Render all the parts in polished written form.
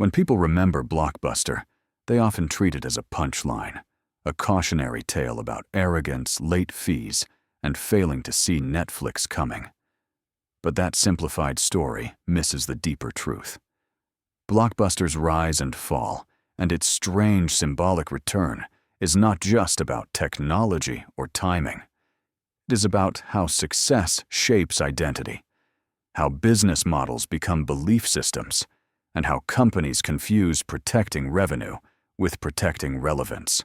When people remember Blockbuster, they often treat it as a punchline, a cautionary tale about arrogance, late fees, and failing to see Netflix coming. But that simplified story misses the deeper truth. Blockbuster's rise and fall, and its strange symbolic return, is not just about technology or timing. It is about how success shapes identity, how business models become belief systems, and how companies confuse protecting revenue with protecting relevance.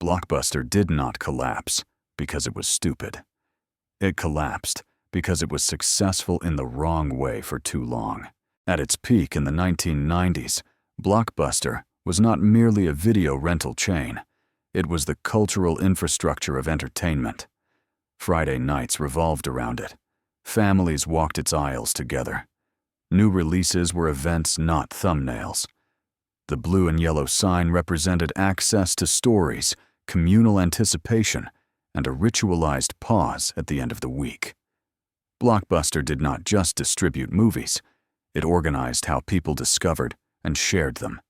Blockbuster did not collapse because it was stupid. It collapsed because it was successful in the wrong way for too long. At its peak in the 1990s, Blockbuster was not merely a video rental chain. It was the cultural infrastructure of entertainment. Friday nights revolved around it. Families walked its aisles together. New releases were events, not thumbnails. The blue and yellow sign represented access to stories, communal anticipation, and a ritualized pause at the end of the week. Blockbuster did not just distribute movies. It organized how people discovered and shared them.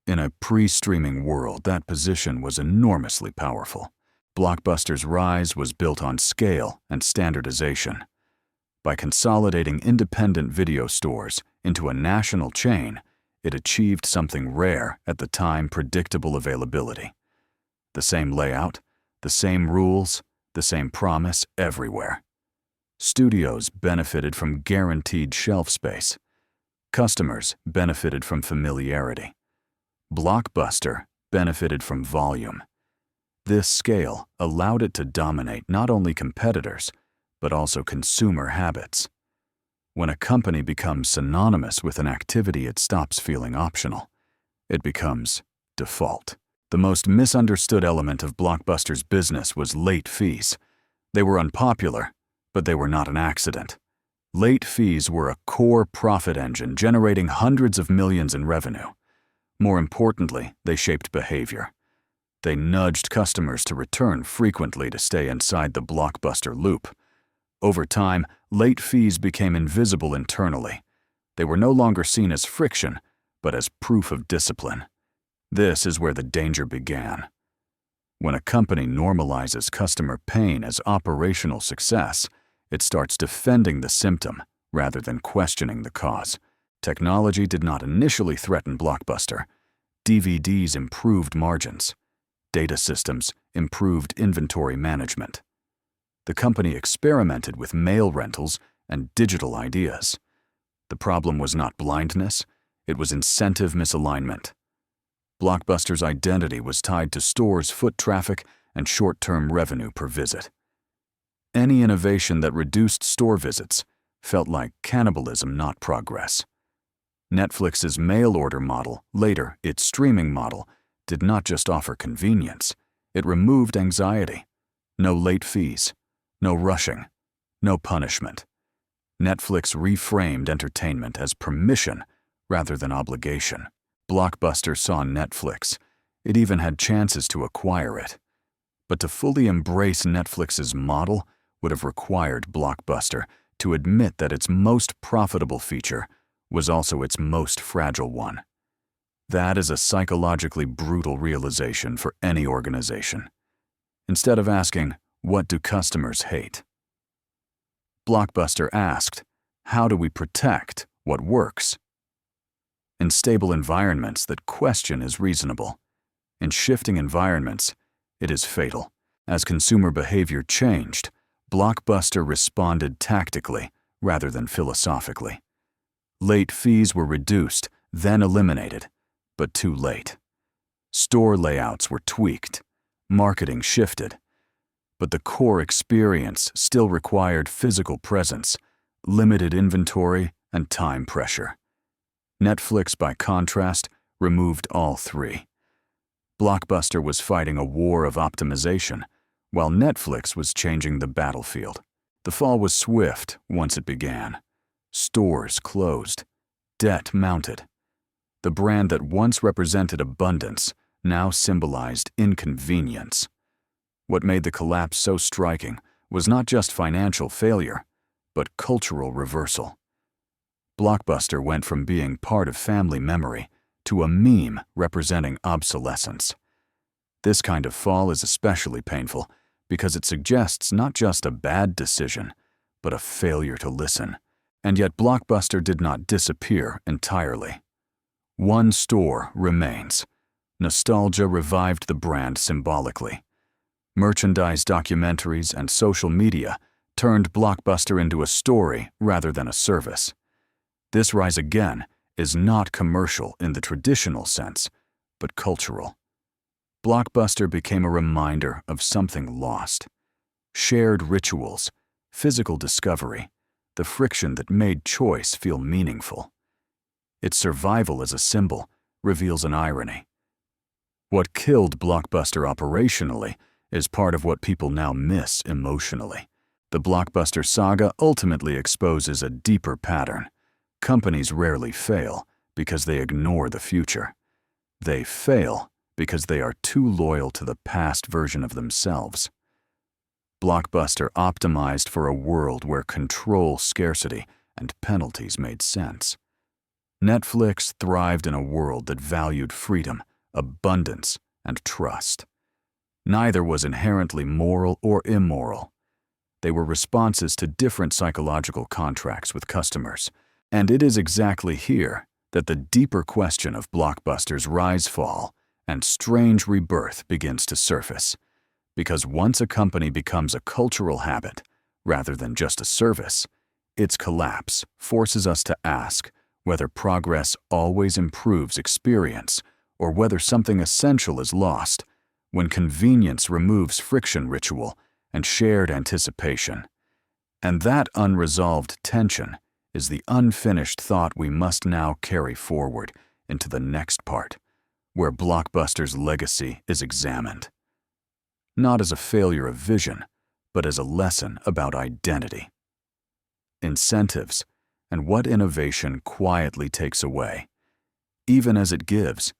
In a pre-streaming world, that position was enormously powerful. Blockbuster's rise was built on scale and standardization. By consolidating independent video stores into a national chain, it achieved something rare at the time: predictable availability. The same layout, the same rules, the same promise everywhere. Studios benefited from guaranteed shelf space. Customers benefited from familiarity. Blockbuster benefited from volume. This scale allowed it to dominate not only competitors, but also consumer habits. When a company becomes synonymous with an activity, it stops feeling optional. It becomes default. The most misunderstood element of Blockbuster's business was late fees. They were unpopular, but they were not an accident. Late fees were a core profit engine, generating hundreds of millions in revenue. More importantly, they shaped behavior. They nudged customers to return frequently to stay inside the Blockbuster loop. Over time, late fees became invisible internally. They were no longer seen as friction, but as proof of discipline. This is where the danger began. When a company normalizes customer pain as operational success, it starts defending the symptom rather than questioning the cause. Technology did not initially threaten Blockbuster. DVDs improved margins. Data systems improved inventory management. The company experimented with mail rentals and digital ideas. The problem was not blindness, it was incentive misalignment. Blockbuster's identity was tied to stores' foot traffic and short-term revenue per visit. Any innovation that reduced store visits felt like cannibalism, not progress. Netflix's mail order model, later its streaming model, did not just offer convenience, it removed anxiety. No late fees, no rushing, no punishment. Netflix reframed entertainment as permission rather than obligation. Blockbuster saw Netflix. It even had chances to acquire it. But to fully embrace Netflix's model would have required Blockbuster to admit that its most profitable feature was also its most fragile one. That is a psychologically brutal realization for any organization. Instead of asking, "What do customers hate?" Blockbuster asked, "How do we protect what works?" In stable environments, that question is reasonable. In shifting environments, it is fatal. As consumer behavior changed, Blockbuster responded tactically rather than philosophically. Late fees were reduced, then eliminated, but too late. Store layouts were tweaked, marketing shifted, but the core experience still required physical presence, limited inventory, and time pressure. Netflix, by contrast, removed all three. Blockbuster was fighting a war of optimization, while Netflix was changing the battlefield. The fall was swift once it began. Stores closed. Debt mounted. The brand that once represented abundance now symbolized inconvenience. What made the collapse so striking was not just financial failure, but cultural reversal. Blockbuster went from being part of family memory to a meme representing obsolescence. This kind of fall is especially painful because it suggests not just a bad decision, but a failure to listen. And yet Blockbuster did not disappear entirely. One store remains. Nostalgia revived the brand symbolically. Merchandise, documentaries, and social media turned Blockbuster into a story rather than a service. This rise again is not commercial in the traditional sense, but cultural. Blockbuster became a reminder of something lost. Shared rituals, physical discovery, the friction that made choice feel meaningful. Its survival as a symbol reveals an irony. What killed Blockbuster operationally is part of what people now miss emotionally. The Blockbuster saga ultimately exposes a deeper pattern. Companies rarely fail because they ignore the future. They fail because they are too loyal to the past version of themselves. Blockbuster optimized for a world where control, scarcity, and penalties made sense. Netflix thrived in a world that valued freedom, abundance, and trust. Neither was inherently moral or immoral. They were responses to different psychological contracts with customers. And it is exactly here that the deeper question of Blockbuster's rise-fall and strange rebirth begins to surface. Because once a company becomes a cultural habit, rather than just a service, its collapse forces us to ask whether progress always improves experience or whether something essential is lost when convenience removes friction ritual and shared anticipation. And that unresolved tension is the unfinished thought we must now carry forward into the next part, where Blockbuster's legacy is examined. Not as a failure of vision, but as a lesson about identity. Incentives, and what innovation quietly takes away, even as it gives.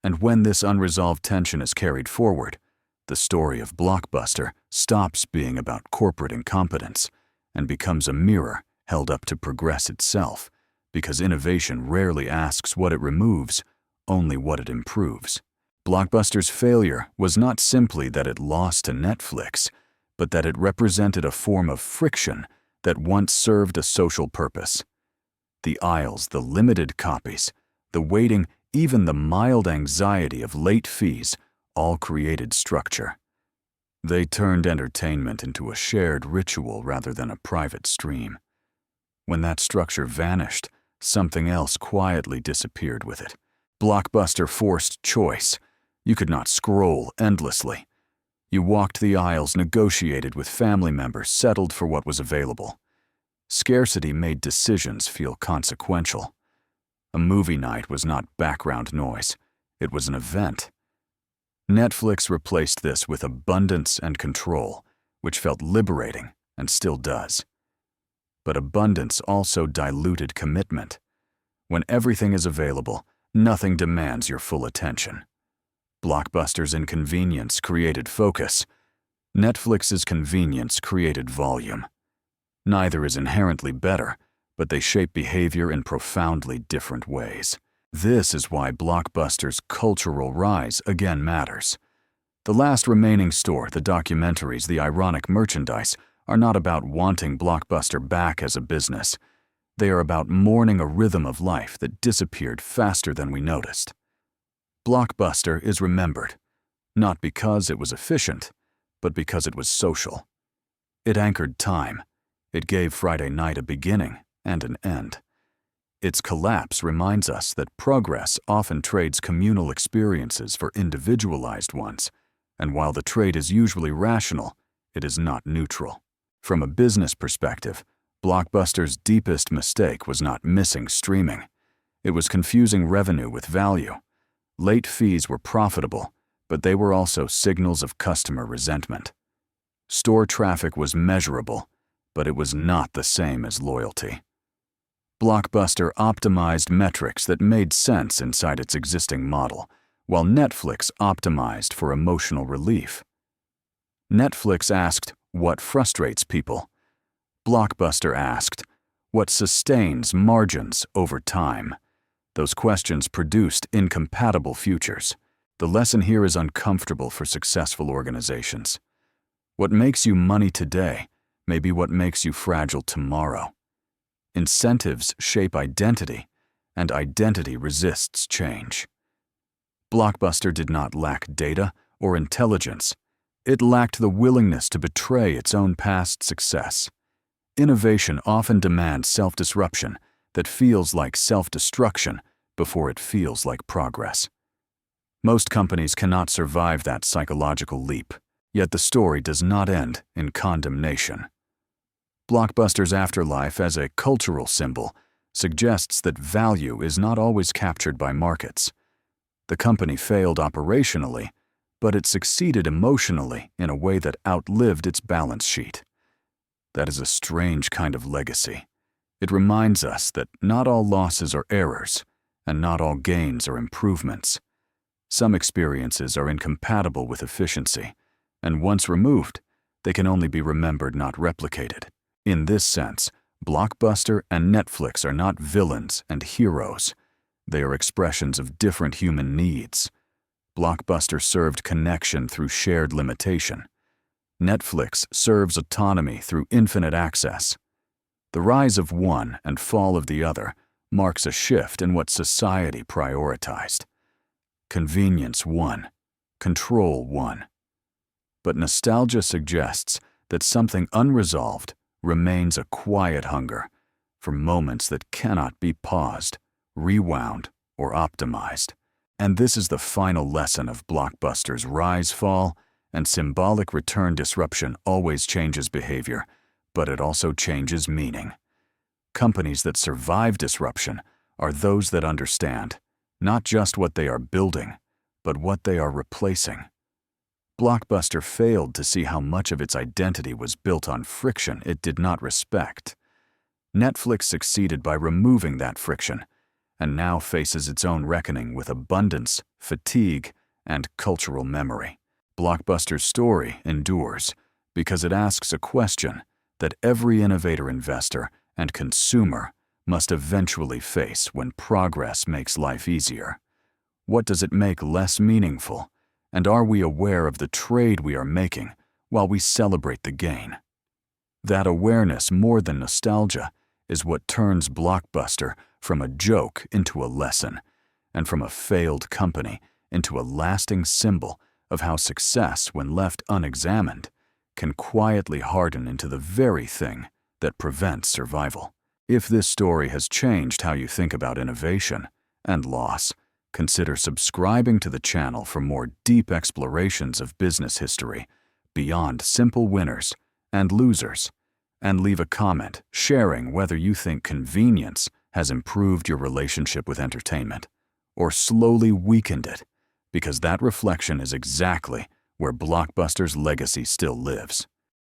And when this unresolved tension is carried forward, the story of Blockbuster stops being about corporate incompetence and becomes a mirror held up to progress itself, because innovation rarely asks what it removes, only what it improves. Blockbuster's failure was not simply that it lost to Netflix, but that it represented a form of friction that once served a social purpose. The aisles, the limited copies, the waiting, even the mild anxiety of late fees all created structure. They turned entertainment into a shared ritual rather than a private stream. When that structure vanished, something else quietly disappeared with it. Blockbuster forced choice. You could not scroll endlessly. You walked the aisles, negotiated with family members, settled for what was available. Scarcity made decisions feel consequential. A movie night was not background noise. It was an event. Netflix replaced this with abundance and control, which felt liberating and still does. But abundance also diluted commitment. When everything is available, nothing demands your full attention. Blockbuster's inconvenience created focus. Netflix's convenience created volume. Neither is inherently better, but they shape behavior in profoundly different ways. This is why Blockbuster's cultural rise again matters. The last remaining store, the documentaries, the ironic merchandise, are not about wanting Blockbuster back as a business. They are about mourning a rhythm of life that disappeared faster than we noticed. Blockbuster is remembered, not because it was efficient, but because it was social. It anchored time. It gave Friday night a beginning and an end. Its collapse reminds us that progress often trades communal experiences for individualized ones, and while the trade is usually rational, it is not neutral. From a business perspective, Blockbuster's deepest mistake was not missing streaming. It was confusing revenue with value. Late fees were profitable, but they were also signals of customer resentment. Store traffic was measurable, but it was not the same as loyalty. Blockbuster optimized metrics that made sense inside its existing model, while Netflix optimized for emotional relief. Netflix asked, "What frustrates people?" Blockbuster asked, What sustains margins over time? Those questions produced incompatible futures. The lesson here is uncomfortable for successful organizations. What makes you money today may be what makes you fragile tomorrow. Incentives shape identity, and identity resists change. Blockbuster did not lack data or intelligence. It lacked the willingness to betray its own past success. Innovation often demands self-disruption that feels like self-destruction before it feels like progress. Most companies cannot survive that psychological leap, yet the story does not end in condemnation. Blockbuster's afterlife as a cultural symbol suggests that value is not always captured by markets. The company failed operationally, but it succeeded emotionally in a way that outlived its balance sheet. That is a strange kind of legacy. It reminds us that not all losses are errors, and not all gains are improvements. Some experiences are incompatible with efficiency, and once removed, they can only be remembered, not replicated. In this sense, Blockbuster and Netflix are not villains and heroes. They are expressions of different human needs. Blockbuster served connection through shared limitation. Netflix serves autonomy through infinite access. The rise of one and fall of the other marks a shift in what society prioritized. Convenience won, control won. But nostalgia suggests that something unresolved remains a quiet hunger for moments that cannot be paused, rewound, or optimized. And this is the final lesson of Blockbuster's rise, fall, and symbolic return. Disruption always changes behavior, but it also changes meaning. Companies that survive disruption are those that understand not just what they are building, but what they are replacing. Blockbuster failed to see how much of its identity was built on friction it did not respect. Netflix succeeded by removing that friction, and now faces its own reckoning with abundance, fatigue, and cultural memory. Blockbuster's story endures because it asks a question that every innovator, investor, and consumer must eventually face when progress makes life easier. What does it make less meaningful? And are we aware of the trade we are making while we celebrate the gain? That awareness, more than nostalgia, is what turns Blockbuster from a joke into a lesson, and from a failed company into a lasting symbol of how success, when left unexamined, can quietly harden into the very thing that prevents survival. If this story has changed how you think about innovation and loss, consider subscribing to the channel for more deep explorations of business history beyond simple winners and losers, and leave a comment sharing whether you think convenience has improved your relationship with entertainment or slowly weakened it, because that reflection is exactly where Blockbuster's legacy still lives.